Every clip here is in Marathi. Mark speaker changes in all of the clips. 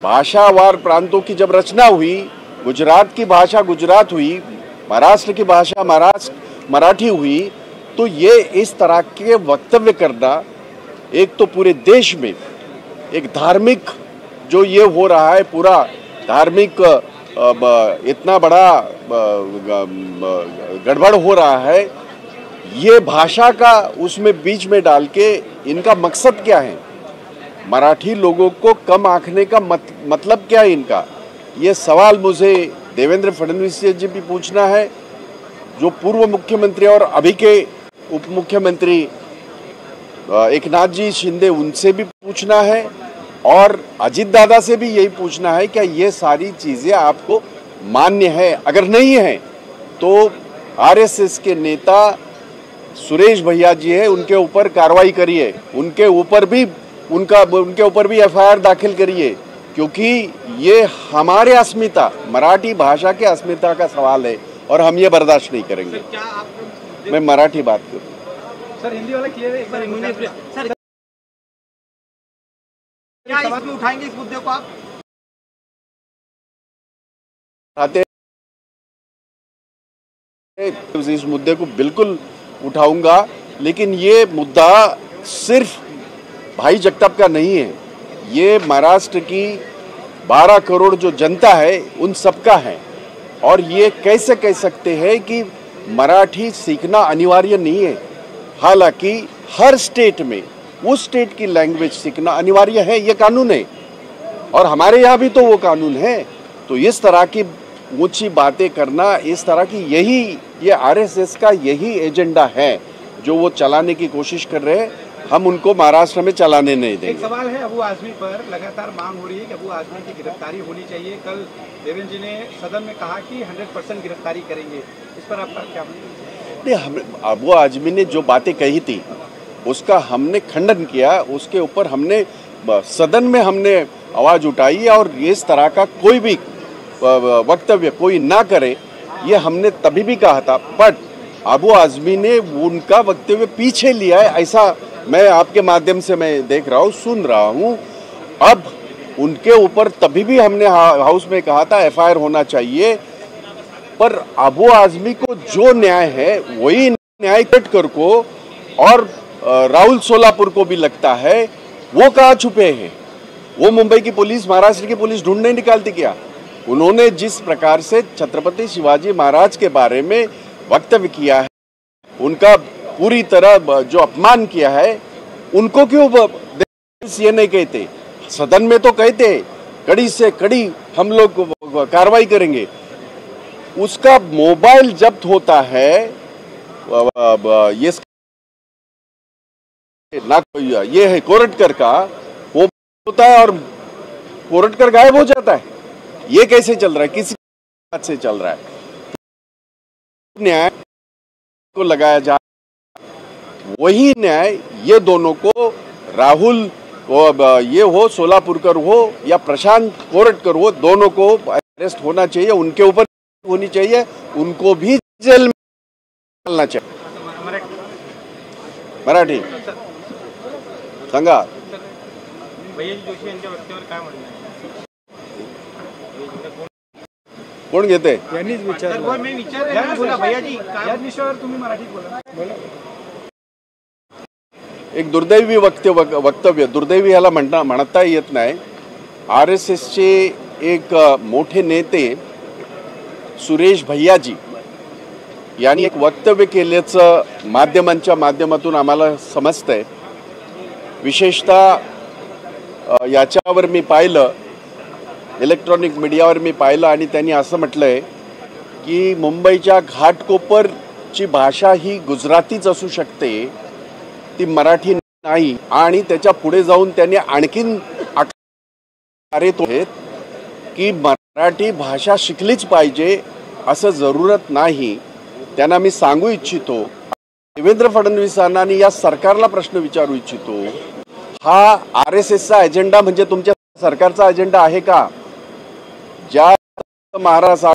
Speaker 1: भाषावार प्रांतों की जब रचना हुई, गुजरात की भाषा गुजरात हुई, महाराष्ट्र की भाषा महाराष्ट्र मराठी हुई, तो ये इस तरह के वक्तव्य करना एक तो पूरे देश में एक धार्मिक जो ये हो रहा है, पूरा धार्मिक इतना बड़ा गड़बड़ हो रहा है, ये भाषा का उसमें बीच में डाल के इनका मकसद क्या है? मराठी लोगों को कम आंकने का मतलब क्या है इनका? ये सवाल मुझे देवेंद्र फडणवीस जी भी पूछना है, जो पूर्व मुख्यमंत्री और अभी के उप मुख्यमंत्री एकनाथ जी शिंदे उनसे भी पूछना है, और अजित दादा से भी यही पूछना है क्या ये सारी चीजें आपको मान्य है? अगर नहीं है तो आरएसएस के नेता सुरेश भैया जी है, उनके ऊपर कार्रवाई करिए, उनके ऊपर भी एफआईआर दाखिल करिए, क्योंकि ये हमारे अस्मिता, मराठी भाषा के अस्मिता का सवाल है और हम ये बर्दाश्त नहीं करेंगे। मैं मराठी बात करूँ
Speaker 2: सर, हिंदी वाला क्लियर है एक बार सर, क्या इसमें उठाएंगे इस मुद्दे को आप?
Speaker 1: आते इस मुद्दे को बिल्कुल उठाऊंगा, लेकिन ये मुद्दा सिर्फ भाई जगताप का नहीं है, ये महाराष्ट्र की 12 करोड़ जो जनता है उन सबका है। और ये कैसे कह सकते हैं कि मराठी सीखना अनिवार्य नहीं है? हालांकि हर स्टेट में उस स्टेट की लैंग्वेज सीखना अनिवार्य है, ये कानून है, और हमारे यहाँ भी तो वो कानून है। तो इस तरह की ऊंची बातें करना, इस तरह की ये आरएसएस का यही एजेंडा है जो वो चलाने की कोशिश कर रहे हैं। हम उनको महाराष्ट्र में चलाने नहीं देंगे।
Speaker 2: एक सवाल है अबू आजमी पर, लगातार मांग हो रही है कि अबू आजमी की गिरफ्तारी होनी चाहिए। कल देवेंद्र जी ने सदन में कहा कि 100% गिरफ्तारी करेंगे, इस पर आपका क्या?
Speaker 1: नहीं, अबू आजमी ने जो बातें कही थी उसका हमने खंडन किया, उसके ऊपर हमने सदन में हमने आवाज उठाई, और इस तरह का कोई भी वक्तव्य कोई ना करे ये हमने तभी भी कहा था। बट अबू आजमी ने उनका वक्तव्य पीछे लिया है, ऐसा मैं आपके माध्यम से मैं देख रहा हूँ, सुन रहा हूँ। अब उनके ऊपर तभी भी हमने हाउस में कहा था एफआईआर होना चाहिए, पर अबू आजमी को जो न्याय है वही न्याय कटकर को और राहुल सोलापुर को भी लगता है, वो कहाँ छुपे हैं? वो मुंबई की पुलिस, महाराष्ट्र की पुलिस ढूंढ नहीं निकालती क्या? उन्होंने जिस प्रकार से छत्रपति शिवाजी महाराज के बारे में वक्तव्य किया है, उनका पूरी तरह जो अपमान किया है, उनको क्यों ये नहीं कहते? सदन में तो कहते कड़ी से कड़ी हम लोग कार्रवाई करेंगे। उसका मोबाइल जब्त होता है, ये है कोरटकर का, वो होता है और कोरटकर गायब हो जाता है। ये कैसे चल रहा है? किसी बात से चल रहा है? न्याय को लगाया जा, वही न्याय ये दोनों को, राहुल ये हो, सोलापुरकर हो या प्रशांत कोरटकर हो, दोनों को अरेस्ट होना चाहिए, उनके ऊपर होनी चाहिए, उनको भी जेल में डालना चाहिए। मराठी सांगा कोण घेते? एक दुर्दैवी वक्तव्य, दुर्दैवी ह्याला म्हणता येत नाही। आरएसएसचे एक मोठे नेते सुरेश भैयाजी यांनी एक वक्तव्य केल्याचं माध्यमांच्या माध्यमातून आम्हाला समजतंय। विशेषतः याच्यावर मी पाहिलं, इलेक्ट्रॉनिक मीडियावर मी पाहिलं, आणि त्यांनी असं म्हटलंय की मुंबईच्या घाटकोपरची भाषा ही गुजरातीच असू शकते, ती मराठी नाही, आणि त्याच्या पुढे जाऊन त्यांनी आणखीन की मराठी भाषा शिकलीच पाहिजे असं जरूरत नाही। त्यांना मी सांगू इच्छितो, देवेंद्र फडणवीसांना आणि या सरकारला प्रश्न विचारू इच्छितो, हा आरएसएसचा एजेंडा म्हणजे तुमच्या सरकारचा एजेंडा आहे का? ज्या महाराष्ट्रात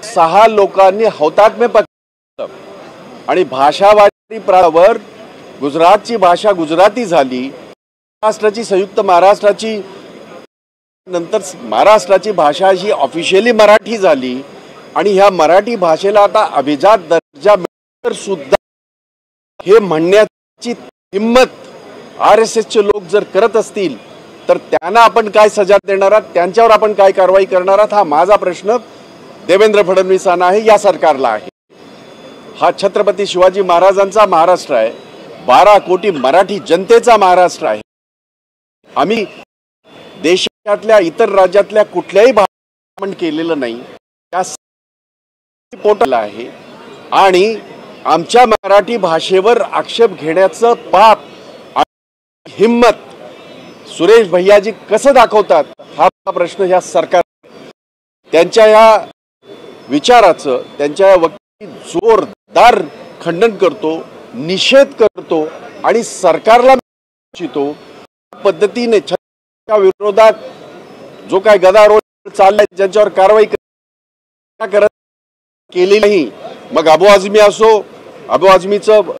Speaker 1: 6 लोकांनी हौतात्म्य पत्करलं आणि भाषावादी प्रावर गुजरातची भाषा गुजराती झाली, महाराष्ट्राची, संयुक्त महाराष्ट्राची नंतर महाराष्ट्राची भाषा ही ऑफिशियली मराठी झाली आणि ह्या मराठी भाषेला आता अभिजात दर्जा मिळाल्यानंतर सुद्धा हे म्हणण्याची हिम्मत RSSचे लोक जर करत असतील तर त्यांना आपण काय सजा देणार आहात, त्यांच्यावर आपण काय कारवाई करणार आहात, हा माझा प्रश्न देवेंद्र फडणवीसांना आहे, या सरकारला आहे। हा छत्रपती शिवाजी महाराजांचा महाराष्ट्र आहे, 12 कोटी मराठी जनतेचा महाराष्ट्र आहे। आम्ही देशातल्या इतर राज्यातल्या कुठल्याही भाषेत केलेलं नाही, त्या पोर्टल आहे आणि आमच्या मराठी भाषेवर आक्षेप घेण्याचं पाप आणि हिम्मत सुरेश भैयाजी कसं दाखवतात हा प्रश्न या सरकार त्यांच्या या विचाराचं त्यांच्या वक्तव्याची जोरदार खंडन करतो, निषेध करतो आणि सरकारला इच्छितो पद्धतीने विरोधात जो काय गदारोळ चाललाय ज्यांच्यावर कारवाई करत केली नाही। मग अबू आझमी असो, अबू आझमीचं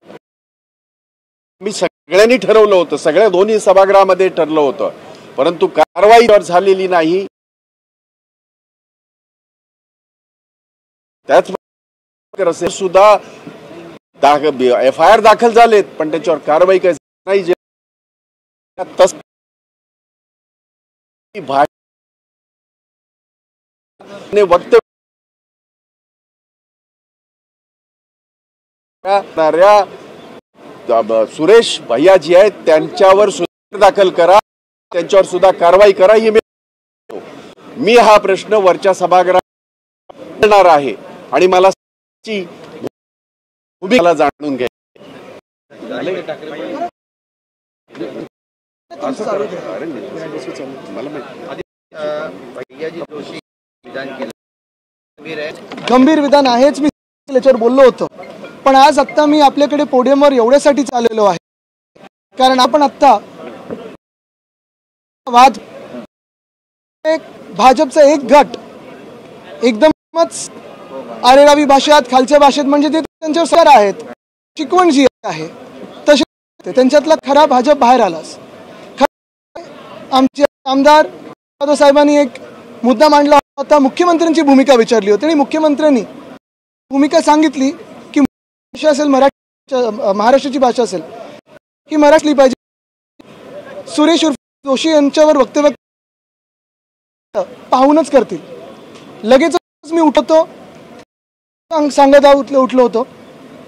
Speaker 1: मी सगळ्यांनी ठरवलं होतं, सगळ्या दोन्ही सभागृहामध्ये ठरलं होतं, परंतु कारवाई झालेली नाही। त्याच सुद्धा FIR दाखल झालेत पण त्याच्यावर कारवाई काही नाही। वक्तव्य सुरेश भैयाजी आहेत त्यांच्यावर सुद्धा दाखल करा, त्यांच्यावर सुद्धा कारवाई करा। ही मी हा प्रश्न वरच्या सभागृहात करणार आहे आणि मला भूमिका जाणून घ्या।
Speaker 3: गंभीर विधान आहेच, मी याच्यावर बोललो होतो, पण आज आत्ता मी आपल्याकडे पोडियमवर एवढ्यासाठी चाललेलो आहे कारण आपण आत्ता वाद भाजपचा एक गट एकदमच आरेरावी भाषेत खालच्या भाषेत म्हणजे ते त्यांच्यावर सर आहेत, शिकवण जी आहे तसे त्यांच्यातला खरा भाजप बाहेर आलाच। आमचे आमदार जाधव साहेबांनी एक मुद्दा मांडला होता, मुख्यमंत्र्यांची भूमिका विचारली होती आणि मुख्यमंत्र्यांनी भूमिका सांगितली की भाषा असेल मराठी, महाराष्ट्राची भाषा असेल ही मराठी पाहिजे। सुरेश जोशी यांच्यावर वक्तव्य पाहूनच करतील, लगेच मी उठतो सांगत उठलो होतो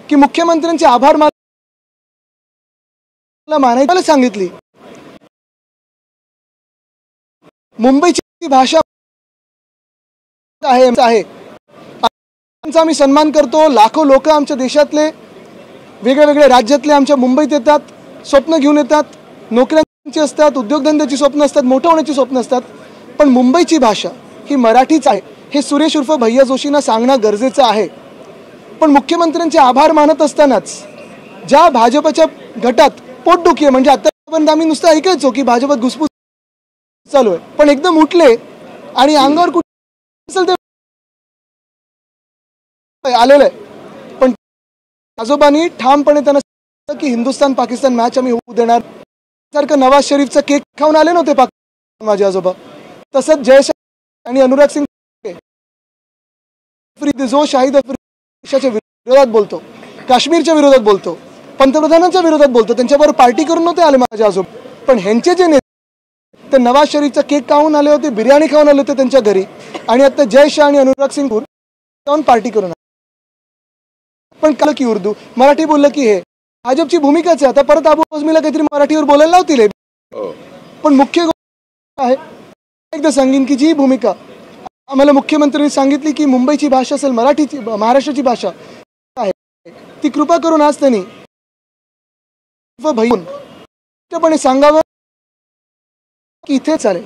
Speaker 3: की मुख्यमंत्र्यांचे आभार मानायला सांगितली। मुंबईची भाषा आहे आम्ही सन्मान करतो, लाखो लोक आमच्या देशातले वेगळ्या वेगळ्या राज्यातले आमच्या मुंबईत येतात, स्वप्न घेऊन येतात, नोकऱ्यांची असतात, उद्योगधंद्याची स्वप्न असतात, मोठं होण्याची स्वप्न असतात, पण मुंबईची भाषा ही मराठीच आहे हे सुरेश उर्फ भैया जोशींना सांगणं गरजेचं आहे। पण मुख्यमंत्र्यांचे आभार मानत असतानाच ज्या भाजपच्या गटात पोटदुखी आहे, म्हणजे आतापर्यंत आम्ही नुसतं ऐकायचो की भाजपात घुसपूस चालू आहे, पण एकदम उठले आणि अंगावर कुठे असेल ते आलेलं आहे। पण आजोबांनी ठामपणे त्यांना सांगितलं की हिंदुस्थान पाकिस्तान मॅच आम्ही होऊ देणार सारखं नवाज शरीफचा केक खाऊन आले नव्हते पाकिस्तान माझे आजोबा, तसंच जयशंकर आणि अनुराग सिंग जो शाहिद देशाच्या विरोधात बोलतो, काश्मीरच्या विरोधात बोलतो, पंतप्रधानांच्या विरोधात बोलतो, त्यांच्याबरोबर पार्टी करून नव्हते आले माझे आजोबा, पण ह्यांचे जे नेते ते नवाज शरीफचा केक खाऊन आले होते, बिर्याणी खाऊन आले होते त्यांच्या घरी आणि आता जय शाह आणि अनुराग सिंग जाऊन पार्टी करून पण काल की उर्दू मराठी बोललं की हे भाजपची भूमिकाच आहे। आता परत अबू आझमीला काहीतरी मराठीवर बोलायला लावतील, पण मुख्य गोष्ट आहे एकदा सांगेन की जी भूमिका आम्हाला मुख्यमंत्र्यांनी सांगितली की मुंबईची भाषा असेल मराठीची महाराष्ट्राची भाषा आहे ती कृपा करून आज त्यांनी भैयापणे सांगावं की इथे चालेल।